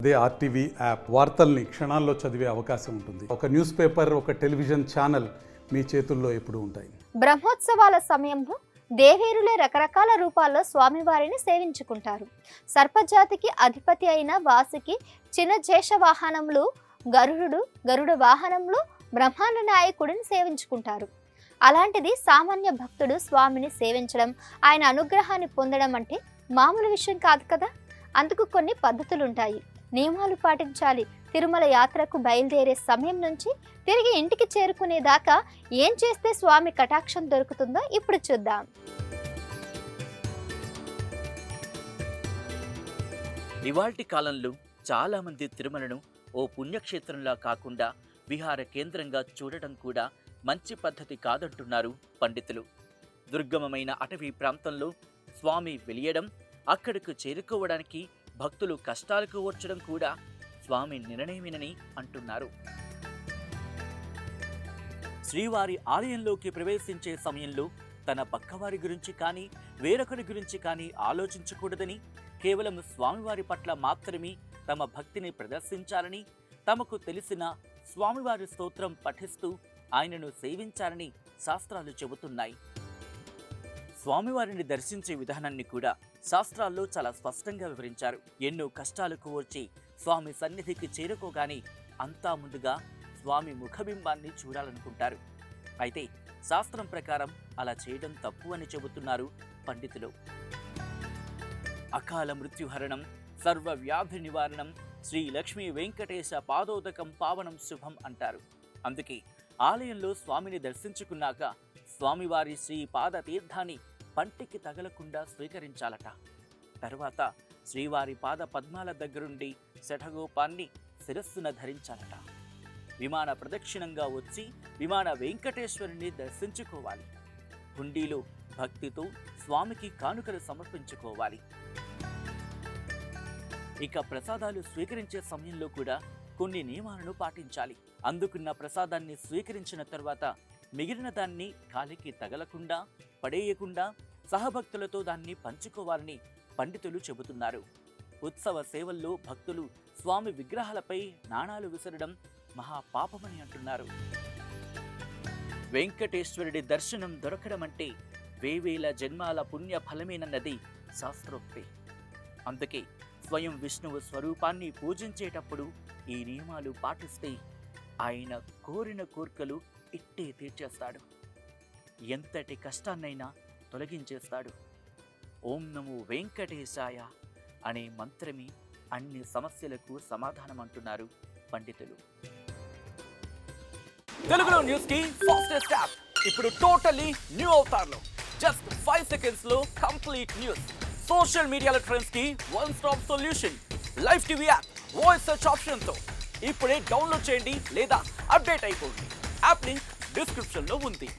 అదే RTV app వార్తల్ని క్షణాల్లో చదివే అవకాశం ఉంటుంది. ఒక న్యూస్ పేపర్, ఒక టెలివిజన్ ఛానల్ మీ చేతుల్లో ఎప్పుడూ ఉంటాయి. బ్రహ్మోత్సవాల సమయంలో దేవేరులే రకరకాల రూపాల్లో స్వామివారిని సేవించుకుంటారు. సర్పజాతికి అధిపతి అయిన వాసుకి చిన్నజేష వాహనంలో గరుడు, గరుడ వాహనంలో బ్రహ్మాండ నాయకుడిని సేవించుకుంటారు. అలాంటిది సామాన్య భక్తుడు స్వామిని సేవించడం, ఆయన అనుగ్రహాన్ని పొందడం అంటే మామూలు విషయం కాదు కదా. అందుకు కొన్ని పద్ధతులుంటాయి, నియమాలు పాటించాలి. తిరుమల యాత్రకు బయలుదేరే సమయం నుంచి తిరిగి ఇంటికి చేరుకునేదాకా ఏం చేస్తే స్వామి కటాక్షం దొరుకుతుందో ఇప్పుడు చూద్దాం. ఇవాల్టి కాలంలో చాలా మంది తిరుమలను ఓ పుణ్యక్షేత్రంలా కాకుండా విహార కేంద్రంగా చూడటం కూడా మంచి పద్ధతి కాదంటున్నారు పండితులు. దుర్గమమైన అటవీ ప్రాంతంలో స్వామి వెలియడం, అక్కడకు చేరుకోవడానికి భక్తులు కష్టాలకు వచ్చడం కూడా స్వామి నిర్ణయమేనని అంటున్నారు. శ్రీవారి ఆలయంలోకి ప్రవేశించే సమయంలో తన పక్కవారి గురించి కానీ వేరొకరి గురించి కానీ ఆలోచించకూడదని, కేవలం స్వామివారి పట్ల మాత్రమే తమ భక్తిని ప్రదర్శించాలని, తమకు తెలిసిన స్వామివారి స్తోత్రం పఠిస్తూ ఆయనను సేవించాలని శాస్త్రాలు చెబుతున్నాయి. స్వామివారిని దర్శించే విధానాన్ని కూడా శాస్త్రాల్లో చాలా స్పష్టంగా వివరించారు. ఎన్నో కష్టాలకు వచ్చి స్వామి సన్నిధికి చేరుకోగానే అంతా ముందుగా స్వామి ముఖబింబాన్ని చూడాలనుకుంటారు. అయితే శాస్త్రం ప్రకారం అలా చేయడం తప్పు అని చెబుతున్నారు పండితులు. అకాల మృత్యుహరణం, సర్వ వ్యాధి నివారణం, శ్రీ లక్ష్మీ వెంకటేశ పాదోదకం పావనం శుభం అంటారు. అందుకే ఆలయంలో స్వామిని దర్శించుకున్నాక స్వామివారి శ్రీ పాద తీర్థాన్ని పంటికి తగలకుండా స్వీకరించాలట. తర్వాత శ్రీవారి పాద పద్మాల దగ్గరుండి శఠగోపాన్ని శిరస్సున ధరించాలట. విమాన ప్రదక్షిణంగా వచ్చి విమాన వెంకటేశ్వరుని దర్శించుకోవాలి. హుండీలో భక్తితో స్వామికి కానుకలు సమర్పించుకోవాలి. ఇక ప్రసాదాలు స్వీకరించే సమయంలో కూడా కొన్ని నియమాలను పాటించాలి. అందుకున్న ప్రసాదాన్ని స్వీకరించిన తర్వాత మిగిలిన దాన్ని కాలికి తగలకుండా, పడేయకుండా సహభక్తులతో దాన్ని పంచుకోవాలని పండితులు చెబుతున్నారు. ఉత్సవ సేవల్లో భక్తులు స్వామి విగ్రహాలపై నాణాలు విసరడం మహాపాపమని అంటున్నారు. వెంకటేశ్వరుడి దర్శనం దొరకడం అంటే వేవేల జన్మాల పుణ్య ఫలమేనన్నది శాస్త్రోక్తి. అందుకే స్వయం విష్ణువు స్వరూపాన్ని పూజించేటప్పుడు ఈ నియమాలు పాటిస్తే ఆయన కోరిన కోర్కెలు ఇట్టే తీర్చేస్తాడు. ఎంతటి కష్టాన్నైనా తొలగించేస్తాడు. ఓం నమో వెంకటేశాయ అనే మంత్రమే అన్ని సమస్యలకు సమాధానం అంటున్నారు పండితులు. తెలుగులో న్యూస్ కి ఫాస్టెస్ట్ యాప్ ఇప్పుడు టోటల్లీ న్యూ అవతార్లో. జస్ట్ 5 seconds లో కంప్లీట్ న్యూస్. సోషల్ మీడియాలో ట్రెండ్స్ కి one stop solution. Live TV app voice search option తో ఇప్పుడే డౌన్లోడ్ చేయండి లేదా అప్డేట్ అయిపోండి. యాప్ లింక్ డిస్క్రిప్షన్ లో ఉంది.